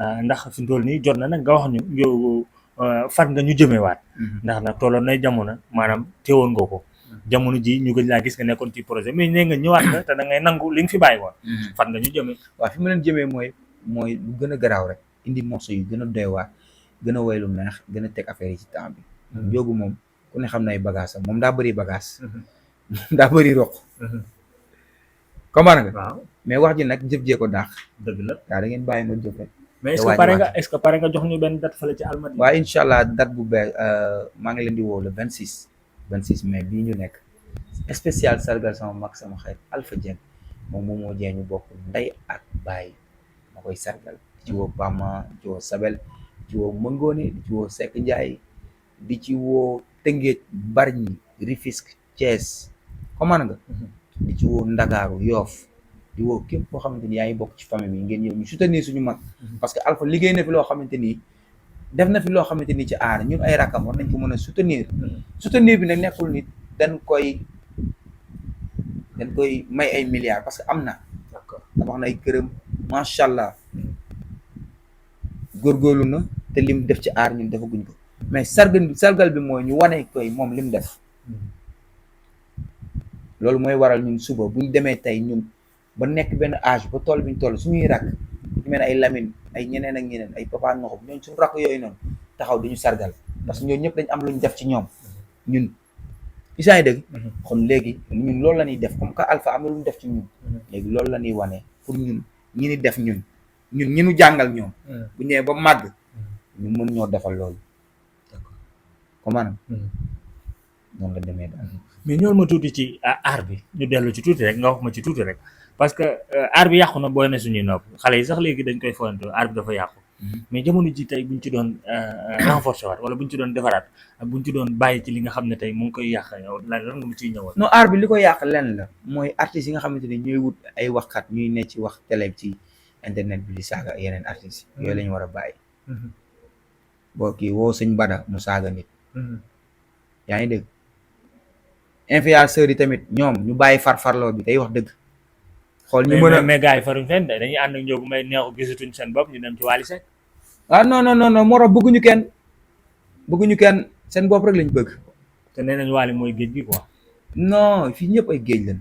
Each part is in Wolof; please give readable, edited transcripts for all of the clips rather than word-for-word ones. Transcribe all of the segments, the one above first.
ndax fi mu toll nii jot na nag nga wax ñu yow fan nga ñu jëmewaat. ndax nag tolloon nay jamono maanaam teewoon nga ko. jamono ji ñu gëj laa gis nga nekkoon ci projet mais nee nga ñëwaat nga te da ngay nangu li nga fi bàyyi woon. fan nga ñu jëmee. waaw fi ma leen jëmee mooy lu gën a garaaw rek indi morceau yu gën a doy waar gën a woy lu neex gën a teg affaire yi ci temps bi. Ndiogou moom ku ne xam na ay bagage am moom daa bëri bagage. daa bëri roq. comprendre nga. waaw mais wax ji nag jëf jee ko daax. dëgg la waaw da ngeen bàyyi ma jëf rek. mais est-ce que pare nga jox ñu benn date fële ci Almadies. waaw incha allah date bu bees maa ngi leen di woo le 26 mai bii ñu nekk spécial sargal sama mag sama xarit Alpha Dieng moom moo jee ñu bokk ndey ak baay ma koy sargal di ci woo Bama di ci woo Sabel di ci woo Mëngoone di ci woo Seck Ndiaye di ci woo Tëngéej Bargny Rufisque Thiès comprendre nga. di ci woo Ndakaaru Yoff di woo képp koo xamante ni yaa ngi bokk ci famille bi ngeen ñëw ñu soutenir suñu mag. parce que Alpha liggéey na fi loo xamante ni def na fi loo xamante ni ci aar ñun ay rakam war nañ ko mën a soutenir. soutenir bi nag nekkul nit dañ koy may ay milliards parce que am na. d'accord tabax na ay këram macha allah góorgóorlu na te lim def ci aar ñun defaguñ ko mais sargal bi mooy ñu wane koy moom lim def. loolu mooy waral ñun suba bu ñu demee tey ñun ba nekk benn âge ba toll bi ñu toll suñuy rakk ñu mel ne ay Lamine ay ñeneen ak ñeneen ay Papa Noxob ñooñu suñu rakk yooyu noonu taxaw duñu sargal parce que ñooñu ñëpp dañ am lu ñu def ci ñoom ñun isaa yi dëgg kon léegi ñun loolu la ñuy def comme que Alpha am na lu ñu def ci ñun léegi loolu la ñuy wane pour ñun ñi ni def ñun ñi nu jàngal ñoom bu ñëwee ba màgg ñu mën ñoo defal loolu comment noonu la demee daal. mais ñool ma tuuti ci aar bi ñu dellu ci tuuti rek nga wax ma ci tuuti rek parce que aar bi yàqu na booy na suñuy nopp xale yi sax léegi dañ koy foyantoo aar bi dafa yàqu mais jamono ji tey buñ ci doon renforcer waat wala buñ ci doon defaraat ak buñ ci doon bàyyi ci li nga xam ne tey mu ngi koy yàq yow lan nga mu ciy ñëwoon. non aar bi li ko yàq lenn la mooy artistes yi nga xamante ni ñooy wut ay waxkat ñuy ne ci wax télé ci internet bi di saaga yeneen artistes yooyu la ñu war a bàyyi. boo kii woo sëñ Bada mu saaga nit. yaa ngi dégg influenceurs yi tamit ñoom ñu bàyyi farfarloo bi day wax dëgg. xool ñu mën a mais gars yi faruñ fenn dañuy ànd ak Ndiogou Mbaye neexu gisatuñ seen bopp ñu dem ci Wally Seck. ah non moo tax bëgguñu kenn seen bopp rek lañ bëgg. te nee nañ Wally mooy géej gi quoi. non fii ñëpp ay géej lañ.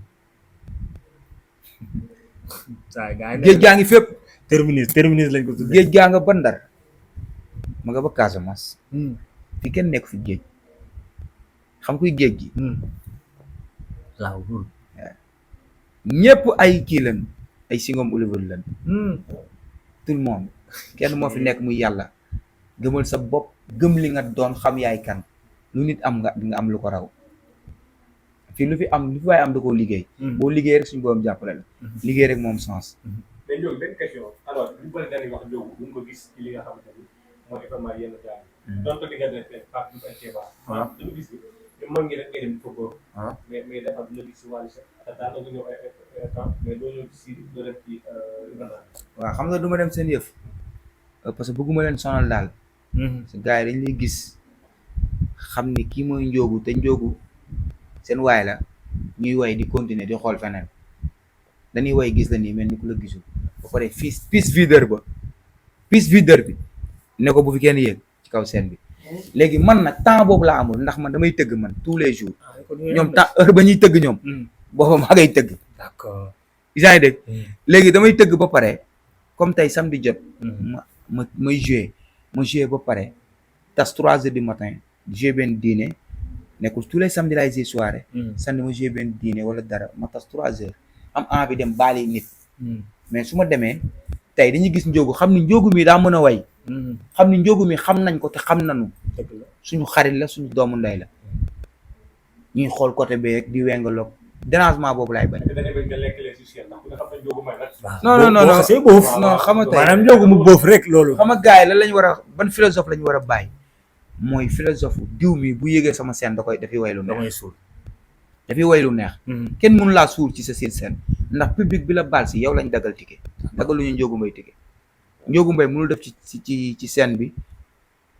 saa gars yi géej gaa ngi fépp. terminus lañ ko tuddee. géej gaa nga ba Ndar ma nga ba Casamance. fi kenn nekk fi géej xam kuy géej gi. waaw. ñëpp ay kii lañ ay singom Oliver lañ. tout le monde kenn moo fi nekk muy yàlla gëmal sa bopp gëm li nga doon xam yaay kan lu nit am nga am lu ko raw fii lu fi waaye am da koo liggéey. boo liggéey rek suñu borom jàppale la. liggéey rek moom sens. mais Ndiogou benn question alors lu bëri dañuy wax Ndiogou bu ñu ko gis ci li nga xamante ni mooy événement yenn gars yi. donc li nga def Pape Diouf ak Kéba. waaw dañu gis ni mën ngi rek ngay dem football. mais dafa la gis si Wally Seck te daanaka ñëw ay temps mais doo ñëw si doo def ci waaw xam nga du ma dem seen yëf parce que bëgguma leen sonal daal. parce que gars yi dañ lay gis xam ni kii mooy Ndiogou te Ndiogou seen waay la ñuy way di continuer di xool feneen dañuy way gis la nii mel ni ku la gisul ba pare piste videur bi ne ko bu fi kenn yéeg ci kaw scène bi léegi man nag temps boobu laa amul ndax man damay tëgg man tous les jours ñoom temps heure ba ñuy tëgg ñoom booba maa ngay tëgg. d'accord yaa ngi dégg léegi damay tëgg ba pare comme tey samedi jot may joué ba pare tas 3 heures du matin joué benn dîner nekkul tous les samedi laay joué soirée samedi ma joué benn dîner wala dara ma tas 3 heures am envie dem baali nit mais su ma demee tey dañuy gis Ndiogou xam ni Ndiogou mi daa mën a way xam ni Ndiogou mi xam nañ ko te xam nañu suñu xarit la suñu doomu ndey la ñuy xool côté bi rek di wengaloog dérangement boobu laay bañ. non xam nga tey maanaam Ndiogou mu boof rek loolu. xam nga gars yi lan lañ war a ban philosophe lañ war a bàyyi mooy philosophe diw mi bu yëgee sama scène dafay way lu neex dafay way lu neex kenn mënu laa suur ci sa scène ndax public bi la baal si yow lañ dagal ticket dagaluñu Ndiogou Mbaye ticket Ndiogou Mbaye mënul def ci scène bi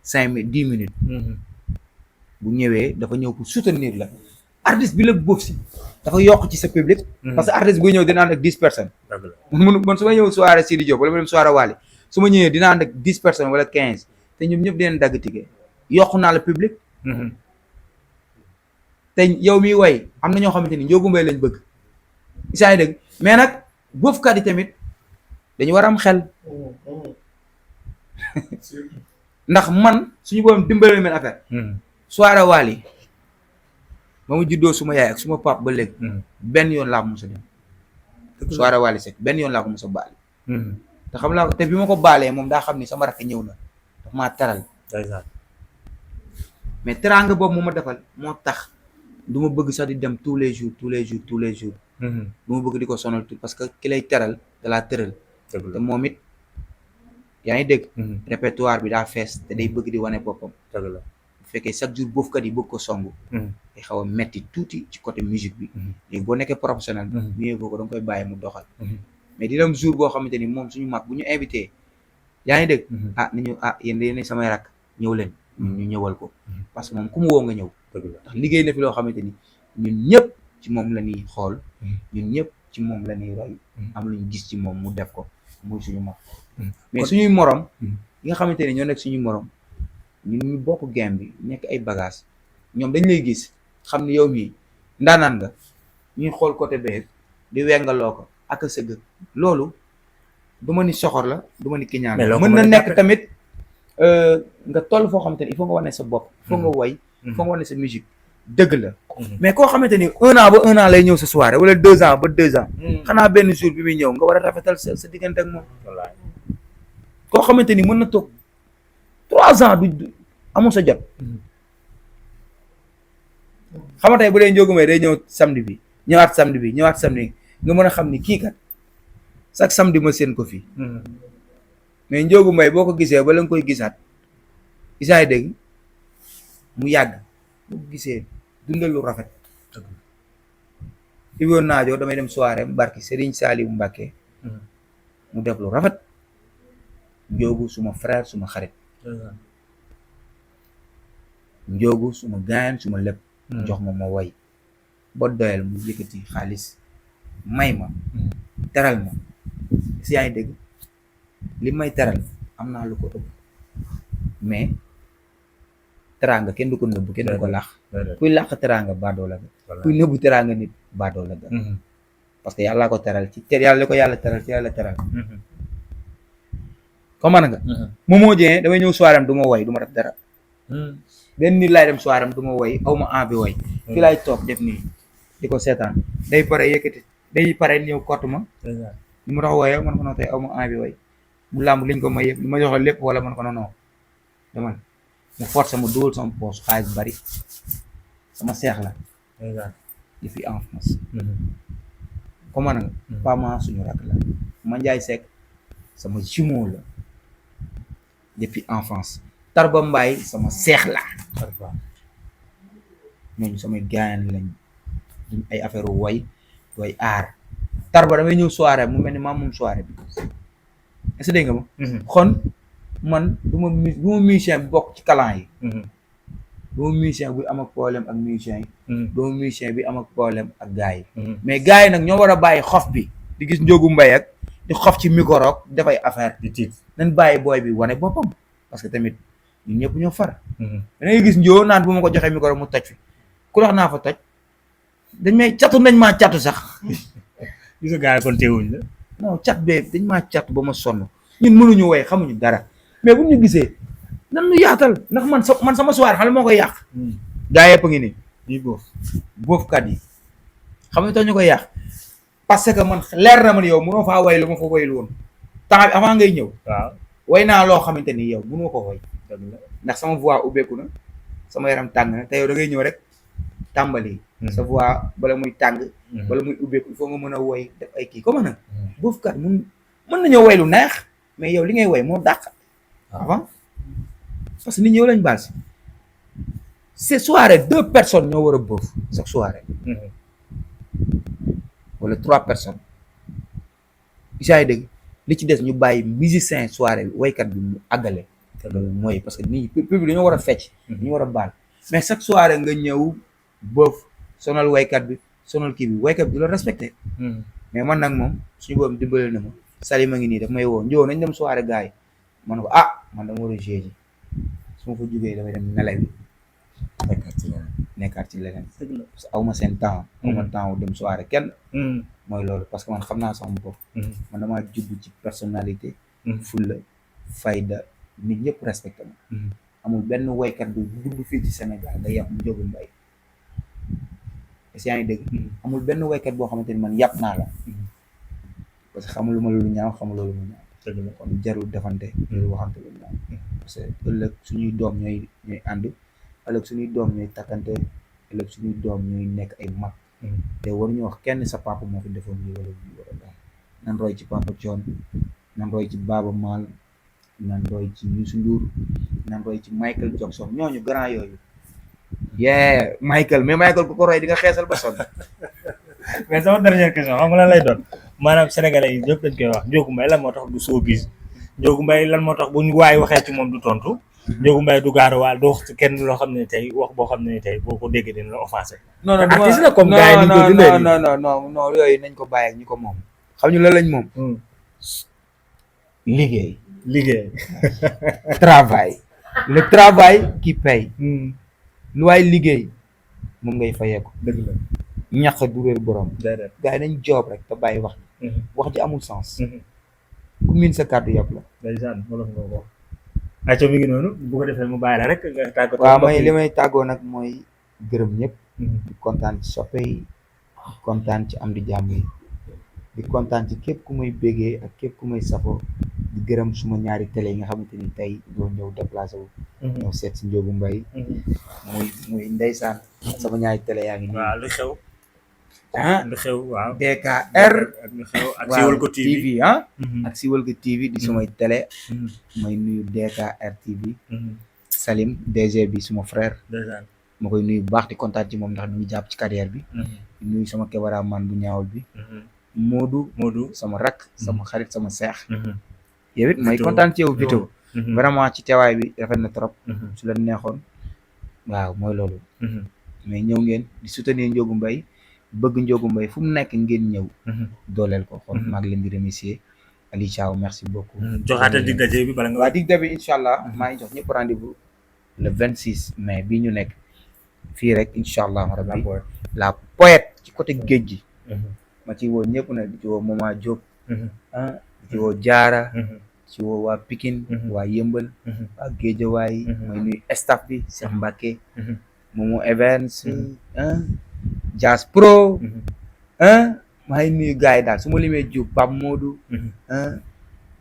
10 minutes bu ñëwee dafa ñëw pour soutenir la artiste bi la boof si dafa yokk ci sa public parce que artiste buy ñëw dina ànd ak 10 personnes man su ma ñëw soirée Sidi Diop wala ma dem soirée Wally su ma ñëwee dinaa ànd ak 10 personnes wala 15 te ñoom ñëpp dinañ dagg ticket yokku naa la public te yow miy way am na ñoo xamante ni Ndiogou Mbaye lañ bëgg isaa dëgg mais nag boofkat yi tamit dañu war am xel ndax man suñu borom dimbale mel affaire soirée Wally ba mu juddoo suma yaay ak suma pap ba léegi benn yoon laa ko mos a dem soirée Wally Seck benn yoon laa ko mos a baale te xam naa ko te bi ma ko baalee moom daa xam ni sama rakk ñëw na daf maa teral mais teraanga boobu mu ma defal moo tax du ma bëgg sax di dem tous les jours du ma bëgg di ko sonal tout parce que ki lay teral da laa tëral te moom it yaa ngi dégg répertoire bi daa fees te day bëgg di wane boppam bu fekkee chaque jour boofkat yi bëgg ko songu day xaw a metti tuuti ci côté musique bi léegi boo nekkee professionnel mieux boo ko da nga koy bàyyi mu doxal mais dina am jour boo xamante ni moom suñu mag bu ñu invité yaa ngi dégg nañu yéen samay rakk ñëw leen ñu ñëwal ko parce que moom ku mu woo nga ñëw ndax liggéey na fi loo xamante ni ñun ñëpp ci moom la ñuy xool ñun ñëpp ci moom la ñuy roy am lu ñu gis ci moom mu def ko muy suñu mag mais suñuy morom yi nga xamante ni ñoo nekk suñuy morom ñun ñu bokk game bi nekk ay bagage ñoom dañ lay gis xam ni yow mii ndaanaan nga ñuy xool côté bee di wengaloo ko ak a sëgg loolu du ma ni soxor la du ma ni kiñaan mën na nekk tamit nga toll foo xamante ni il faut nga wane sa bopp il faut nga woy il faut nga wane sa musique dëgg la mais koo xamante ni 1 an ba 1 an lay ñëw sa soirée wala 2 ans ba 2 ans xanaa benn jour bi muy ñëw nga war a rafetal sa diggante ak moom koo xamante ni mën na toog 3 ans du amul sa jot xam nga tey bu dee Ndiogou Mbaye day ñëw samedi bi ñëwaat samedi nga mën a xam ni kii kat chaque samedi ma seen ko fii mais Ndiogou Mbaye boo ko gisee ba la nga koy gisaat isaay dégg mu yàgg boo ko gisee dundal lu rafet Ibo Naajo damay dem soirée barki Serigne Saliou Mbacké mu def lu rafet Ndiogou suma frère suma xarit Ndiogou suma gaayan suma lépp jox ma woy ba doyal mu yëkkati xaalis may ma teral ma si yaa ngi dégg li may teral am naa lu ko ëpp mais teraanga kenn du ko nëbb kenn du ko làq kuy làq teraanga baadoo la ga kuy nëbbu teraanga nit baadoo la ga parce que yàlla ko teral ci yàlla ko yàlla teral ci yàlla teral comment nga Momo Dieng damay ñëw soirée am du ma woy du ma def dara benn nit laay dem soirée am du ma woy aw ma envie woy fii laay toog def nii di ko seetaan day pare yëkkati day pare ñëw kott ma li ma tax wooyee man ko noonu tey aw ma envie woy mu làmb liñ ko may yëpp li ma joxe lépp wala man ko non demal mu force ma dugal sama poche xaalis bari sama seex la depuis enfance comment nga pama suñu rakk la ma Njaay Seck sama jumeau la depuis enfance Tarba Mbaye sama seex la ñooñu samay gaayan lañ duñ ay affaire woy aar Tarba damay ñëw soirée mu mel ni maa moom soirée bi est-ce que dégg nga ma kon man du ma musicien bi bokk ci kalan yi du ma musicien bi am ak problème ak musicien yi du ma musicien bi am ak problème ak gars yi mais gars yi nag ñoo war a bàyyi xof bi di gis Ndiogou Mbaye ak di xof ci micro dafay affaire di tiit nañ bàyyi booy bi wane boppam parce que tamit ñun ñëpp ñoo far da ngay gis Ndiogou naan bu ma ko joxee micro mu toj fi ku wax naa fa toj dañ may nañ maa catu sax gis nga gars yi kon teewuñ la non cat bee dañ maa catu ba ma sonn ñun mënuñu woy xamuñu dara mais bu ñu gisee nan nu yaatal ndax man sama soirée xam ne moo koy yàq gaa yëpp a ngi nii ñuy boofkat yi xam nga tax ñu koy yàq parce que man leer na man yow mënoo faa woy lu ma fa woyul woon temps bi avant ngay ñëw waaw woy naa loo xamante ni yow mënoo ko woy ndax sama voix ubbeeku na sama yaram tàng na te yow da ngay ñëw rek tàmbali sa voix bala muy tàng bala muy ubbeeku il faut nga mën a woy def ay kii comme nag boofkat mën nañoo woy lu neex mais yow li ngay woy moo dàq avant parce que nit ñëw lañ baal si c'est soirée 2 personnes ñoo war a bëf chaque soirée wala 3 personnes isaay dëgg li ci des ñu bàyyi musicien soirée bi woykat bi mu àggale loolu mooy parce que nit ñi public dañoo war a fecc dañu war a baal mais chaque soirée nga ñëw bëf sonal woykat bi sonal kii bi woykat bi du la respecté mais man nag moom suñu boobu dimbale na ma Salima ngi nii daf may woo Ndiogou nañ dem soirée gars yi ma ne ko ah man dama war a jouer ji su ma fa jógee damay dem nelawi nekkaat ci leneen parce que aw ma seen temps aw ma temps wu dem soirée kenn mooy loolu parce que man xam naa sama bopp man damaa judd ci personnalité fulla fayda nit ñëpp respecté ma amul benn woykat bu dund fii ci Sénégal nga yàpp Ndiogou Mbaye est-ce que yaa ngi dégg amul benn woykat boo xamante ni man yàpp naa la parce que xamul ma lu ñaaw xamul loolu mu ñaaw kon jarul defante jarul waxante lu ñaaw parce que ëllëg suñuy doom ñooy ànd ëllëg suñuy doom ñooy takkante ëllëg suñuy doom ñooy nekk ay mag te waruñu wax kenn sa papa moo fi defoon lii wala lii wala daal nan roy ci Papa Thione nan roy ci Baaba Maal nan roy ci Youssou Ndour nan roy ci Michael Jackson ñooñu grand yooyu Michael ku ko roy di nga xeesal ba sonn. mais sama dernière question xam nga lan lay doon maanaam sénégalais yi ñëpp dañ koy wax Ndiogou Mbaye lan moo tax du showbiz Ndiogou Mbaye lan moo tax bu ñu waay waxee ci moom du tontu Ndiogou Mbaye du gaaruwaal du wax ci kenn loo xam ne tey wax boo xam ne tey boo ko déggee dina la offensé. non artiste la comme gars yi ni ko dundee non yooyu nañ ko bàyyi ak ñi ko moom xam ñu la lañ moom liggéey travail le travail qui paye lu waay liggéey moom ngay fayee ko dëgg la ñax du réer borom déedéet gars yi nañ joob rek te bàyyi wax ji amul sens ku miin sa kàddu yàpp la ndeysaan wolof nga ko ayca mi ngi noonu bu ko defee mu bàyyi la rek nga tàggatoo waaw may li may tàggoo nag mooy gërëm ñëpp di kontaan ci soppe yi di kontaan ci am di jàmm yi di kontaan ci képp ku may bégee ak képp ku may safo di gërëm suma ñaari télé yi nga xamante ni tey doo ñëw déplacé wu ñëw seet si Ndiogou Mbaye muy ndeysaan sama ñaari télé yaa ngi nii waaw lu xew lu xew waaw DKR lu xew ak Siweul ko TV ak Siweul ko TV di sumay télé may nuyu DKR TV Salim DG bi suma frère ma koy nuyu bu baax di kontaan ci moom ndax ñu ngi jàpp ci carrière bi di nuyu sama cameraman bu ñaawul bi Modou sama rak sama xarit sama seex yow it may kontaan ci yow Vito vraiment ci teewaay bi rafet na trop su leen neexoon waaw mooy loolu mais ñëw ngeen di soutenir Ndiogou Mbaye bëgg Ndiogou Mbaye fu mu nekk ngeen ñëw dooleel ko kon maa ngi leen di remercier Ali Thiaw merci beaucoup joxaate dig daje bi bala nga waaw dig daje bi incha allah maa ngi jox ñëpp rendez-vous le 26 mai bii ñu nekk fii rek incha allah rabbi la Poète ci côté géej gi ma ci woo ñëpp nag di ci woo Mama Diop di ci woo Diarra ci woo waa Pikine waa Yëmbal waa Géejawaay mooy nuyu staff bi Cheikh Mbacké Momo Evans Jazz Pro maa ngi nuyu gars yi daal su ma limee Diop Pape Modou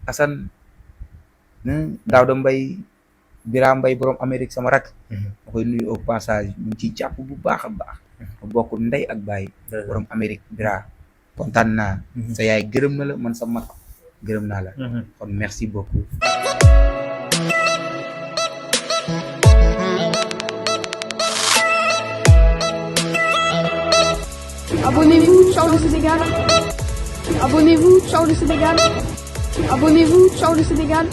Assane Daouda Mbaye Bira Mbaye borom Amérique sama rak ma koy nuyu au passage ñu ngi ciy jàpp bu baax a baax ma bokk ndey ak baay borom Amérique Bira kontaan naa sa yaay gërëm na la man sa mag gërëm naa la kon merci beaucoup Abonnez-vous, ciao le Sénégal. Abonnez-vous, ciao le Sénégal. Abonnez-vous, ciao le Sénégal.